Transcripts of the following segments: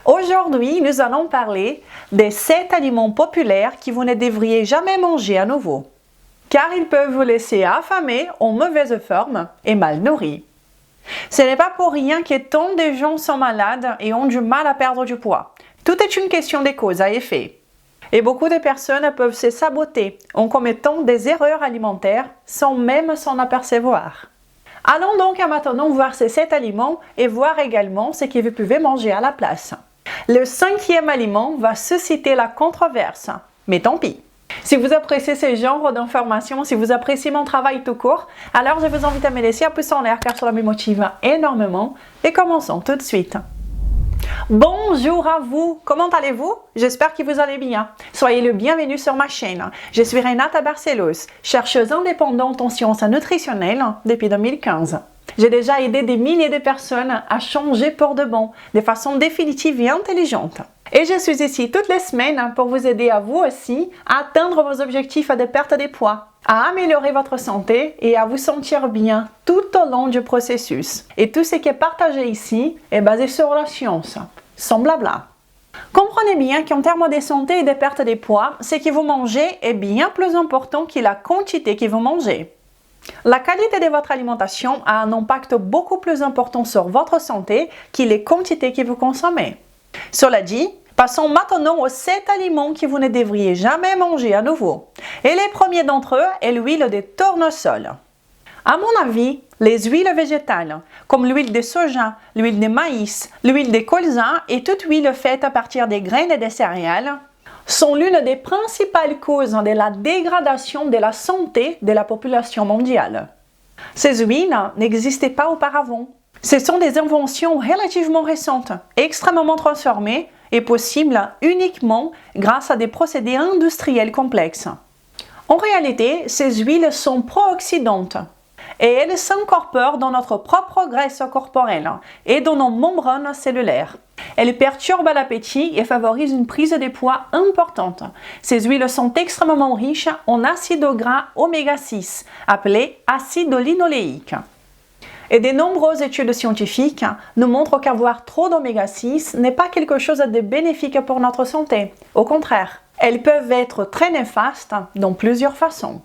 Aujourd'hui, nous allons parler des 7 aliments populaires que vous ne devriez jamais manger à nouveau, car ils peuvent vous laisser affamés, en mauvaise forme et mal nourris. Ce n'est pas pour rien que tant de gens sont malades et ont du mal à perdre du poids. Tout est une question de cause à effet. Et beaucoup de personnes peuvent se saboter en commettant des erreurs alimentaires sans même s'en apercevoir. Allons donc maintenant voir ces 7 aliments et voir également ce que vous pouvez manger à la place. Le 5e aliment va susciter la controverse, mais tant pis. Si vous appréciez ce genre d'informations, si vous appréciez mon travail tout court, alors je vous invite à me laisser un pouce en l'air car cela me motive énormément. Et commençons tout de suite. Bonjour à vous, comment allez-vous? J'espère que vous allez bien. Soyez le bienvenu sur ma chaîne. Je suis Renata Barcelos, chercheuse indépendante en sciences nutritionnelles depuis 2015. J'ai déjà aidé des milliers de personnes à changer pour de bon, de façon définitive et intelligente. Et je suis ici toutes les semaines pour vous aider à vous aussi à atteindre vos objectifs de perte de poids, à améliorer votre santé et à vous sentir bien tout au long du processus. Et tout ce qui est partagé ici est basé sur la science, sans blabla. Comprenez bien qu'en termes de santé et de perte de poids, ce que vous mangez est bien plus important que la quantité que vous mangez. La qualité de votre alimentation a un impact beaucoup plus important sur votre santé que les quantités que vous consommez. Cela dit, passons maintenant aux 7 aliments que vous ne devriez jamais manger à nouveau. Et le premier d'entre eux est l'huile de tournesol. À mon avis, les huiles végétales, comme l'huile de soja, l'huile de maïs, l'huile de colza et toute huile faite à partir des graines et des céréales, sont l'une des principales causes de la dégradation de la santé de la population mondiale. Ces huiles n'existaient pas auparavant. Ce sont des inventions relativement récentes, extrêmement transformées et possibles uniquement grâce à des procédés industriels complexes. En réalité, ces huiles sont pro-oxydantes et elles s'incorporent dans notre propre graisse corporelle et dans nos membranes cellulaires. Elles perturbent l'appétit et favorisent une prise de poids importante. Ces huiles sont extrêmement riches en acides gras oméga 6, appelés acides linoléiques. Et de nombreuses études scientifiques nous montrent qu'avoir trop d'oméga 6 n'est pas quelque chose de bénéfique pour notre santé. Au contraire, elles peuvent être très néfastes dans plusieurs façons.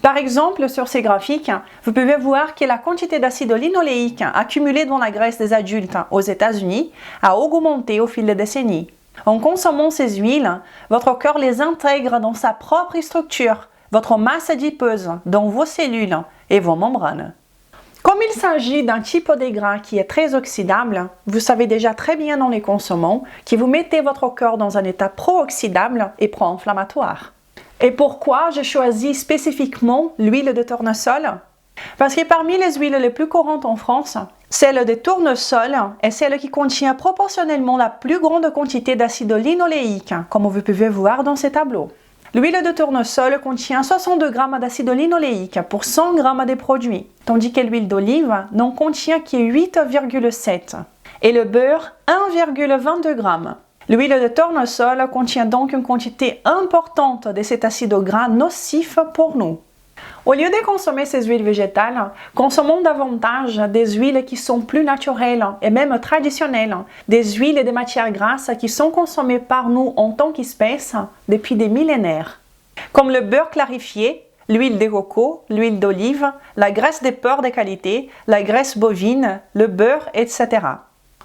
Par exemple, sur ces graphiques, vous pouvez voir que la quantité d'acide linoléique accumulée dans la graisse des adultes aux États-Unis a augmenté au fil des décennies. En consommant ces huiles, votre corps les intègre dans sa propre structure, votre masse adipeuse, dans vos cellules et vos membranes. Comme il s'agit d'un type de gras qui est très oxydable, vous savez déjà très bien en les consommant que vous mettez votre corps dans un état pro-oxydable et pro-inflammatoire. Et pourquoi j'ai choisi spécifiquement l'huile de tournesol? Parce que parmi les huiles les plus courantes en France, celle de tournesol est celle qui contient proportionnellement la plus grande quantité d'acide linoléique, comme vous pouvez voir dans ces tableaux. L'huile de tournesol contient 62 g d'acide linoléique pour 100 g de produits, tandis que l'huile d'olive n'en contient que 8,7 et le beurre 1,22 g. L'huile de tournesol contient donc une quantité importante de cet acide gras nocif pour nous. Au lieu de consommer ces huiles végétales, consommons davantage des huiles qui sont plus naturelles et même traditionnelles, des huiles et des matières grasses qui sont consommées par nous en tant qu'espèce depuis des millénaires, comme le beurre clarifié, l'huile de coco, l'huile d'olive, la graisse de porc de qualité, la graisse bovine, le beurre, etc.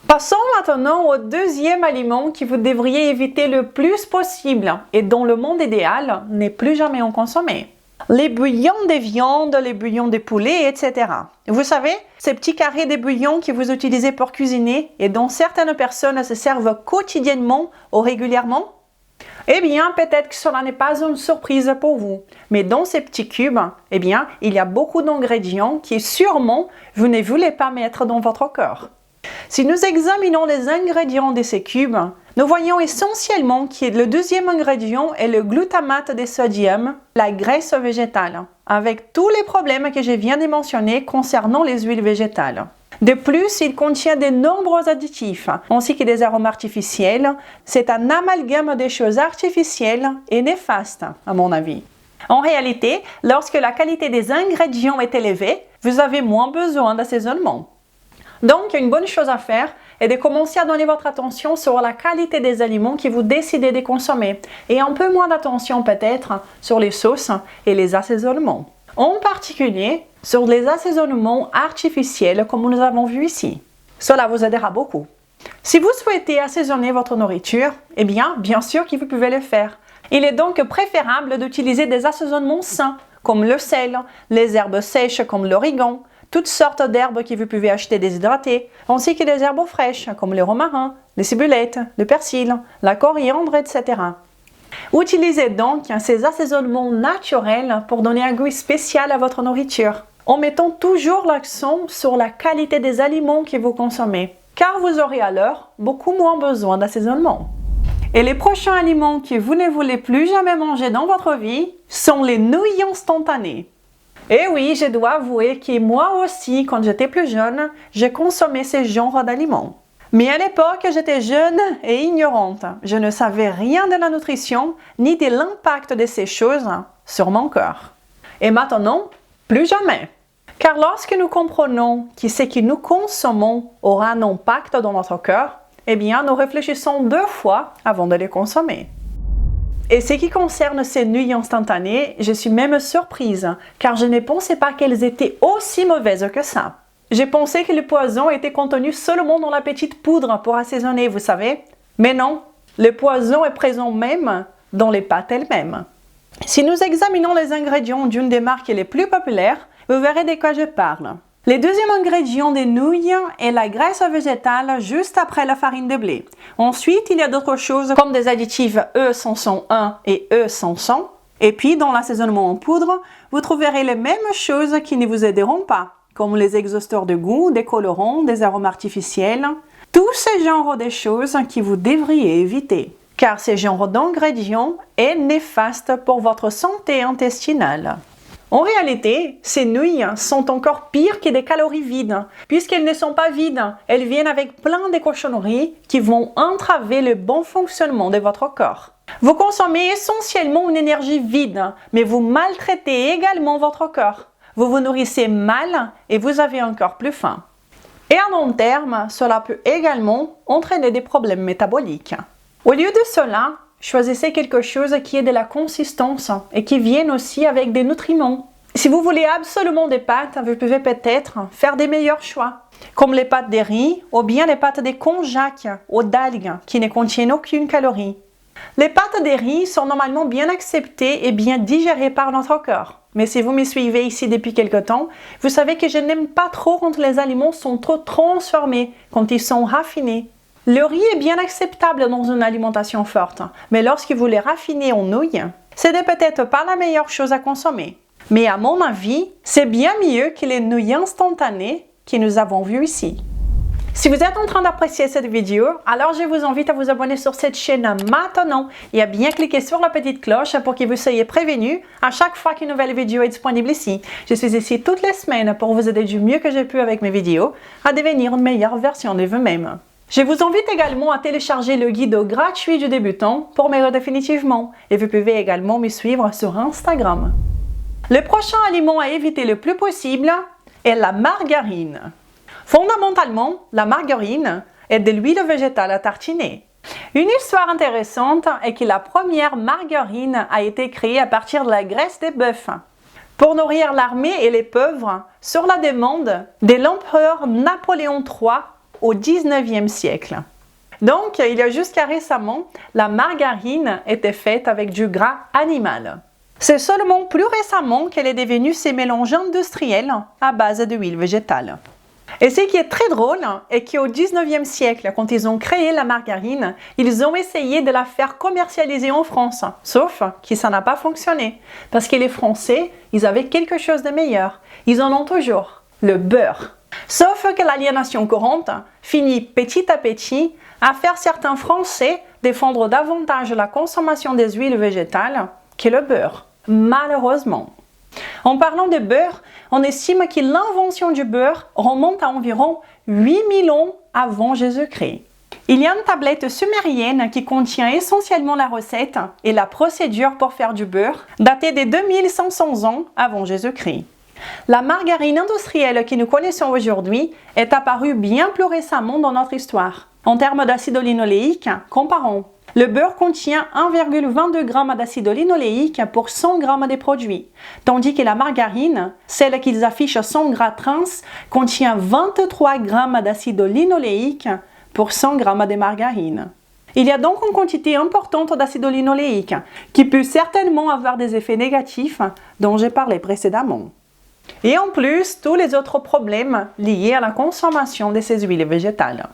Passons maintenant au deuxième aliment que vous devriez éviter le plus possible et dont le monde idéal n'est plus jamais en consommer. Les bouillons de viande, les bouillons de poulet, etc. Vous savez, ces petits carrés de bouillons que vous utilisez pour cuisiner et dont certaines personnes se servent quotidiennement ou régulièrement? Eh bien, peut-être que cela n'est pas une surprise pour vous, mais dans ces petits cubes, eh bien, il y a beaucoup d'ingrédients que sûrement vous ne voulez pas mettre dans votre corps. Si nous examinons les ingrédients de ces cubes, nous voyons essentiellement que le deuxième ingrédient est le glutamate de sodium, la graisse végétale, avec tous les problèmes que je viens de mentionner concernant les huiles végétales. De plus, il contient de nombreux additifs, ainsi que des arômes artificiels. C'est un amalgame de choses artificielles et néfastes, à mon avis. En réalité, lorsque la qualité des ingrédients est élevée, vous avez moins besoin d'assaisonnement. Donc, une bonne chose à faire est de commencer à donner votre attention sur la qualité des aliments que vous décidez de consommer et un peu moins d'attention peut-être sur les sauces et les assaisonnements. En particulier sur les assaisonnements artificiels comme nous avons vu ici. Cela vous aidera beaucoup. Si vous souhaitez assaisonner votre nourriture, eh bien sûr que vous pouvez le faire. Il est donc préférable d'utiliser des assaisonnements sains comme le sel, les herbes sèches comme l'origan, toutes sortes d'herbes que vous pouvez acheter déshydratées, ainsi que des herbes fraîches comme le romarin, les cibulettes, le persil, la coriandre, etc. Utilisez donc ces assaisonnements naturels pour donner un goût spécial à votre nourriture, en mettant toujours l'accent sur la qualité des aliments que vous consommez, car vous aurez alors beaucoup moins besoin d'assaisonnement. Et les prochains aliments que vous ne voulez plus jamais manger dans votre vie sont les nouilles instantanées. Et oui, je dois avouer que moi aussi, quand j'étais plus jeune, j'ai consommé ce genre d'aliments. Mais à l'époque, j'étais jeune et ignorante. Je ne savais rien de la nutrition ni de l'impact de ces choses sur mon corps. Et maintenant, plus jamais. Car lorsque nous comprenons que ce que nous consommons aura un impact dans notre corps, eh bien, nous réfléchissons 2 fois avant de les consommer. Et ce qui concerne ces nouilles instantanées, je suis même surprise, car je ne pensais pas qu'elles étaient aussi mauvaises que ça. J'ai pensé que le poison était contenu seulement dans la petite poudre pour assaisonner, vous savez. Mais non, le poison est présent même dans les pâtes elles-mêmes. Si nous examinons les ingrédients d'une des marques les plus populaires, vous verrez de quoi je parle. Le deuxième ingrédient des nouilles est la graisse végétale juste après la farine de blé. Ensuite, il y a d'autres choses comme des additifs E501 et E500. Et puis, dans l'assaisonnement en poudre, vous trouverez les mêmes choses qui ne vous aideront pas, comme les exhausteurs de goût, des colorants, des arômes artificiels. Tous ces genres de choses que vous devriez éviter, car ce genre d'ingrédients est néfaste pour votre santé intestinale. En réalité, ces nouilles sont encore pires que des calories vides, puisqu'elles ne sont pas vides, elles viennent avec plein de cochonneries qui vont entraver le bon fonctionnement de votre corps. Vous consommez essentiellement une énergie vide, mais vous maltraitez également votre corps. Vous vous nourrissez mal et vous avez encore plus faim. Et à long terme, cela peut également entraîner des problèmes métaboliques. Au lieu de cela, choisissez quelque chose qui ait de la consistance et qui vienne aussi avec des nutriments. Si vous voulez absolument des pâtes, vous pouvez peut-être faire des meilleurs choix, comme les pâtes de riz ou bien les pâtes de konjac ou d'algues qui ne contiennent aucune calorie. Les pâtes de riz sont normalement bien acceptées et bien digérées par notre corps. Mais si vous me suivez ici depuis quelque temps, vous savez que je n'aime pas trop quand les aliments sont trop transformés, quand ils sont raffinés. Le riz est bien acceptable dans une alimentation forte, mais lorsque vous les raffinez en nouilles, ce n'est peut-être pas la meilleure chose à consommer. Mais à mon avis, c'est bien mieux que les nouilles instantanées que nous avons vues ici. Si vous êtes en train d'apprécier cette vidéo, alors je vous invite à vous abonner sur cette chaîne maintenant et à bien cliquer sur la petite cloche pour que vous soyez prévenus à chaque fois qu'une nouvelle vidéo est disponible ici. Je suis ici toutes les semaines pour vous aider du mieux que j'ai pu avec mes vidéos à devenir une meilleure version de vous-même. Je vous invite également à télécharger le guide gratuit du débutant pour m'aider définitivement et vous pouvez également me suivre sur Instagram. Le prochain aliment à éviter le plus possible est la margarine. Fondamentalement, la margarine est de l'huile végétale à tartiner. Une histoire intéressante est que la première margarine a été créée à partir de la graisse de bœuf pour nourrir l'armée et les pauvres sur la demande de l'empereur Napoléon III au XIXe siècle. Donc, il y a jusqu'à récemment, la margarine était faite avec du gras animal. C'est seulement plus récemment qu'elle est devenue ces mélanges industriels à base d'huile végétale. Et ce qui est très drôle est qu'au XIXe siècle, quand ils ont créé la margarine, ils ont essayé de la faire commercialiser en France. Sauf que ça n'a pas fonctionné. Parce que les Français, ils avaient quelque chose de meilleur. Ils en ont toujours, le beurre. Sauf que l'aliénation courante finit petit à petit à faire certains Français défendre davantage la consommation des huiles végétales que le beurre, malheureusement. En parlant de beurre, on estime que l'invention du beurre remonte à environ 8000 ans avant Jésus-Christ. Il y a une tablette sumérienne qui contient essentiellement la recette et la procédure pour faire du beurre, datée de 2500 ans avant Jésus-Christ. La margarine industrielle que nous connaissons aujourd'hui est apparue bien plus récemment dans notre histoire. En termes d'acide linoléique, comparons. Le beurre contient 1,22 g d'acide linoléique pour 100 g des produits, tandis que la margarine, celle qu'ils affichent 100 g trans, contient 23 g d'acide linoléique pour 100 g de margarine. Il y a donc une quantité importante d'acide linoléique qui peut certainement avoir des effets négatifs dont j'ai parlé précédemment. Et en plus, tous les autres problèmes liés à la consommation de ces huiles végétales.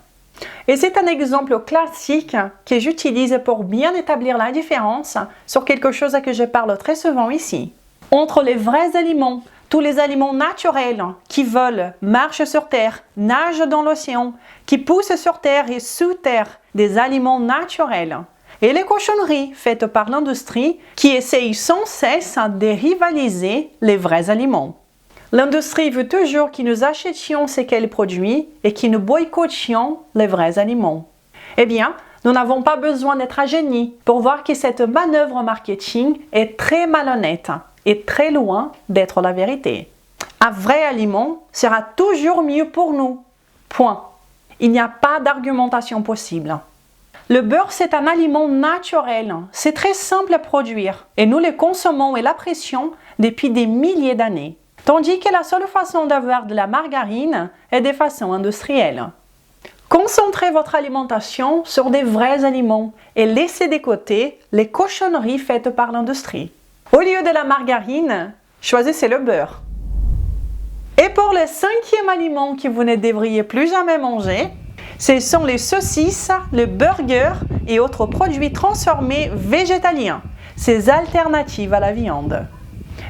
Et c'est un exemple classique que j'utilise pour bien établir la différence sur quelque chose que je parle très souvent ici. Entre les vrais aliments, tous les aliments naturels qui volent, marchent sur terre, nagent dans l'océan, qui poussent sur terre et sous terre, des aliments naturels, et les cochonneries faites par l'industrie qui essayent sans cesse de rivaliser les vrais aliments. L'industrie veut toujours que nous achetions ce qu'elle produit et que nous boycottions les vrais aliments. Eh bien, nous n'avons pas besoin d'être un génie pour voir que cette manœuvre marketing est très malhonnête et très loin d'être la vérité. Un vrai aliment sera toujours mieux pour nous. Point. Il n'y a pas d'argumentation possible. Le beurre, c'est un aliment naturel. C'est très simple à produire et nous le consommons et l'apprécions depuis des milliers d'années. Tandis que la seule façon d'avoir de la margarine est de façon industrielle. Concentrez votre alimentation sur des vrais aliments et laissez de côté les cochonneries faites par l'industrie. Au lieu de la margarine, choisissez le beurre. Et pour le 5e aliment que vous ne devriez plus jamais manger, ce sont les saucisses, les burgers et autres produits transformés végétaliens, ces alternatives à la viande.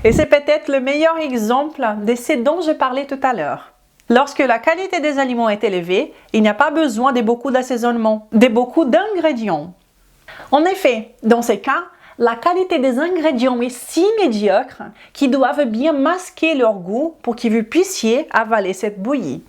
Et c'est peut-être le meilleur exemple de ce dont je parlais tout à l'heure. Lorsque la qualité des aliments est élevée, il n'y a pas besoin de beaucoup d'assaisonnement, de beaucoup d'ingrédients. En effet, dans ces cas, la qualité des ingrédients est si médiocre qu'ils doivent bien masquer leur goût pour que vous puissiez avaler cette bouillie.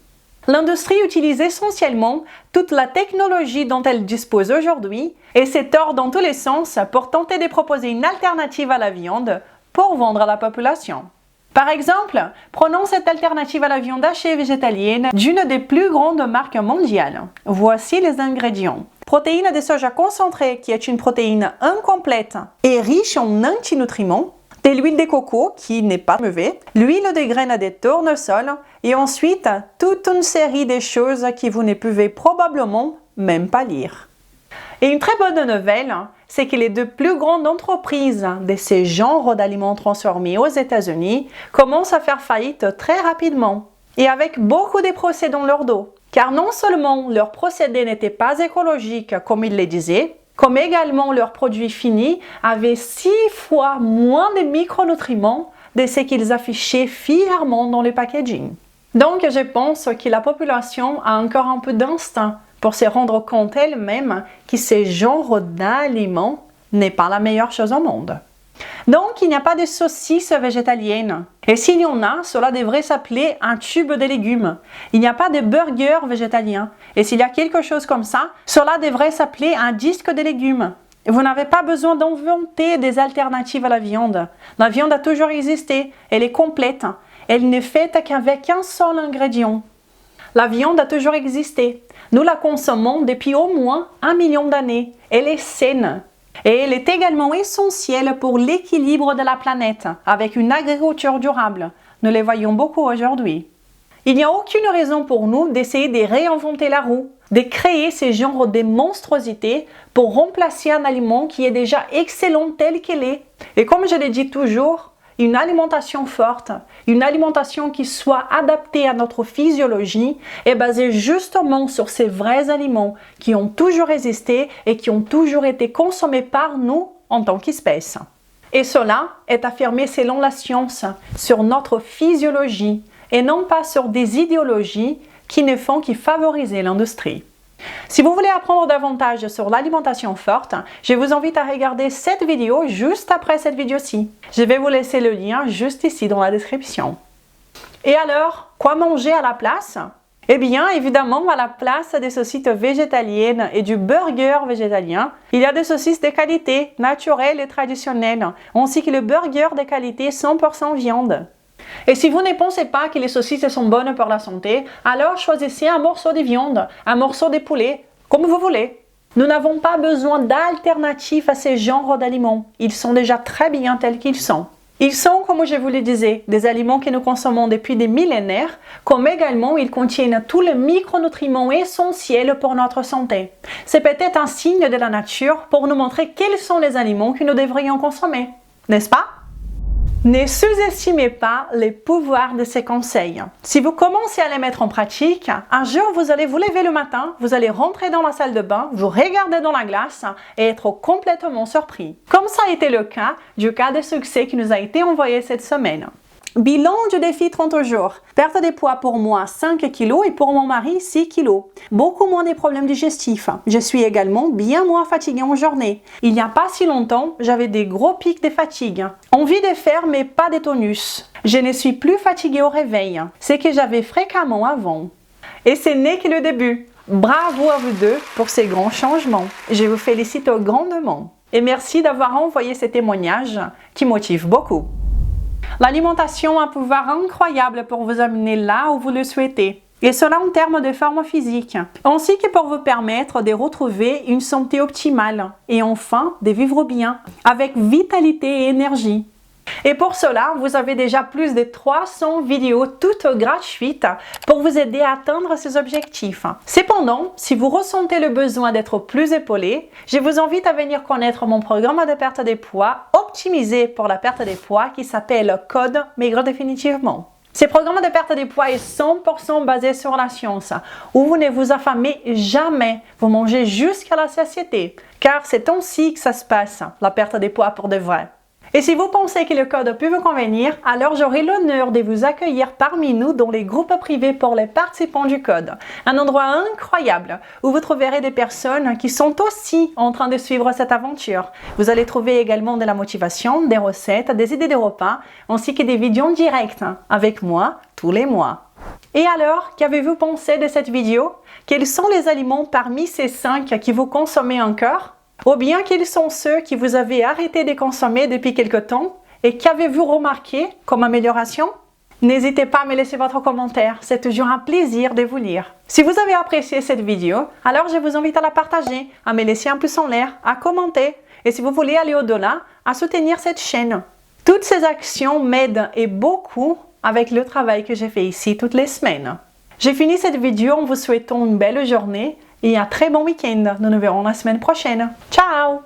L'industrie utilise essentiellement toute la technologie dont elle dispose aujourd'hui et c'est tort dans tous les sens pour tenter de proposer une alternative à la viande pour vendre à la population. Par exemple, prenons cette alternative à la viande hachée végétalienne d'une des plus grandes marques mondiales. Voici les ingrédients. Protéine de soja concentrée, qui est une protéine incomplète et riche en antinutriments. De l'huile de coco, qui n'est pas mauvais. L'huile de graines de tournesol. Et ensuite, toute une série de choses que vous ne pouvez probablement même pas lire. Et une très bonne nouvelle, c'est que les deux plus grandes entreprises de ces genres d'aliments transformés aux États-Unis commencent à faire faillite très rapidement et avec beaucoup de procès dans leur dos. Car non seulement leurs procédés n'étaient pas écologiques comme ils le disaient, comme également leurs produits finis avaient 6 fois moins de micronutriments de ce qu'ils affichaient fièrement dans le packaging. Donc je pense que la population a encore un peu d'instinct pour se rendre compte elle-même que ce genre d'aliment n'est pas la meilleure chose au monde. Donc, il n'y a pas de saucisses végétaliennes. Et s'il y en a, cela devrait s'appeler un tube de légumes. Il n'y a pas de burger végétalien. Et s'il y a quelque chose comme ça, cela devrait s'appeler un disque de légumes. Vous n'avez pas besoin d'inventer des alternatives à la viande. La viande a toujours existé. Elle est complète. Elle n'est faite qu'avec un seul ingrédient. La viande a toujours existé. Nous la consommons depuis au moins 1 million d'années. Elle est saine. Et elle est également essentielle pour l'équilibre de la planète, avec une agriculture durable. Nous les voyons beaucoup aujourd'hui. Il n'y a aucune raison pour nous d'essayer de réinventer la roue, de créer ce genre de monstruosité pour remplacer un aliment qui est déjà excellent tel qu'il est. Et comme je le dis toujours, une alimentation forte, une alimentation qui soit adaptée à notre physiologie est basée justement sur ces vrais aliments qui ont toujours existé et qui ont toujours été consommés par nous en tant qu'espèce. Et cela est affirmé selon la science sur notre physiologie et non pas sur des idéologies qui ne font que favoriser l'industrie. Si vous voulez apprendre davantage sur l'alimentation forte, je vous invite à regarder cette vidéo juste après cette vidéo-ci. Je vais vous laisser le lien juste ici dans la description. Et alors, quoi manger à la place? Eh bien, évidemment, à la place des saucisses végétaliennes et du burger végétalien, il y a des saucisses de qualité, naturelles et traditionnelles, ainsi que le burger de qualité 100% viande. Et si vous ne pensez pas que les saucisses sont bonnes pour la santé, alors choisissez un morceau de viande, un morceau de poulet, comme vous voulez. Nous n'avons pas besoin d'alternatives à ces genres d'aliments. Ils sont déjà très bien tels qu'ils sont. Ils sont, comme je vous le disais, des aliments que nous consommons depuis des millénaires, comme également ils contiennent tous les micronutriments essentiels pour notre santé. C'est peut-être un signe de la nature pour nous montrer quels sont les aliments que nous devrions consommer, n'est-ce pas? Ne sous-estimez pas les pouvoirs de ces conseils. Si vous commencez à les mettre en pratique, un jour vous allez vous lever le matin, vous allez rentrer dans la salle de bain, vous regarder dans la glace et être complètement surpris. Comme ça a été le cas du cas de succès qui nous a été envoyé cette semaine. Bilan du défi 30 jours. Perte de poids pour moi 5 kg et pour mon mari 6 kg. Beaucoup moins de problèmes digestifs. Je suis également bien moins fatiguée en journée. Il n'y a pas si longtemps, j'avais des gros pics de fatigue. Envie de faire mais pas de tonus. Je ne suis plus fatiguée au réveil. C'est que j'avais fréquemment avant. Et ce n'est que le début. Bravo à vous deux pour ces grands changements. Je vous félicite grandement. Et merci d'avoir envoyé ces témoignages qui motivent beaucoup. L'alimentation a un pouvoir incroyable pour vous amener là où vous le souhaitez, et cela en termes de forme physique, ainsi que pour vous permettre de retrouver une santé optimale et enfin de vivre bien, avec vitalité et énergie. Et pour cela, vous avez déjà plus de 300 vidéos toutes gratuites pour vous aider à atteindre ces objectifs. Cependant, si vous ressentez le besoin d'être plus épaulé, je vous invite à venir connaître mon programme de perte de poids optimisé pour la perte de poids qui s'appelle Code Maigre Définitivement. Ce programme de perte de poids est 100% basé sur la science, où vous ne vous affamez jamais, vous mangez jusqu'à la satiété, car c'est ainsi que ça se passe, la perte de poids pour de vrai. Et si vous pensez que le code peut vous convenir, alors j'aurai l'honneur de vous accueillir parmi nous dans les groupes privés pour les participants du code. Un endroit incroyable où vous trouverez des personnes qui sont aussi en train de suivre cette aventure. Vous allez trouver également de la motivation, des recettes, des idées de repas, ainsi que des vidéos en direct avec moi tous les mois. Et alors, qu'avez-vous pensé de cette vidéo? Quels sont les aliments parmi ces 5 que vous consommez encore? Ou bien quels sont ceux que vous avez arrêté de consommer depuis quelque temps et qu'avez-vous remarqué comme amélioration? N'hésitez pas à me laisser votre commentaire, c'est toujours un plaisir de vous lire. Si vous avez apprécié cette vidéo, alors je vous invite à la partager, à me laisser un pouce en l'air, à commenter et si vous voulez aller au-delà, à soutenir cette chaîne. Toutes ces actions m'aident et beaucoup avec le travail que j'ai fait ici toutes les semaines. J'ai fini cette vidéo en vous souhaitant une belle journée et un très bon week-end. Nous nous verrons la semaine prochaine. Ciao!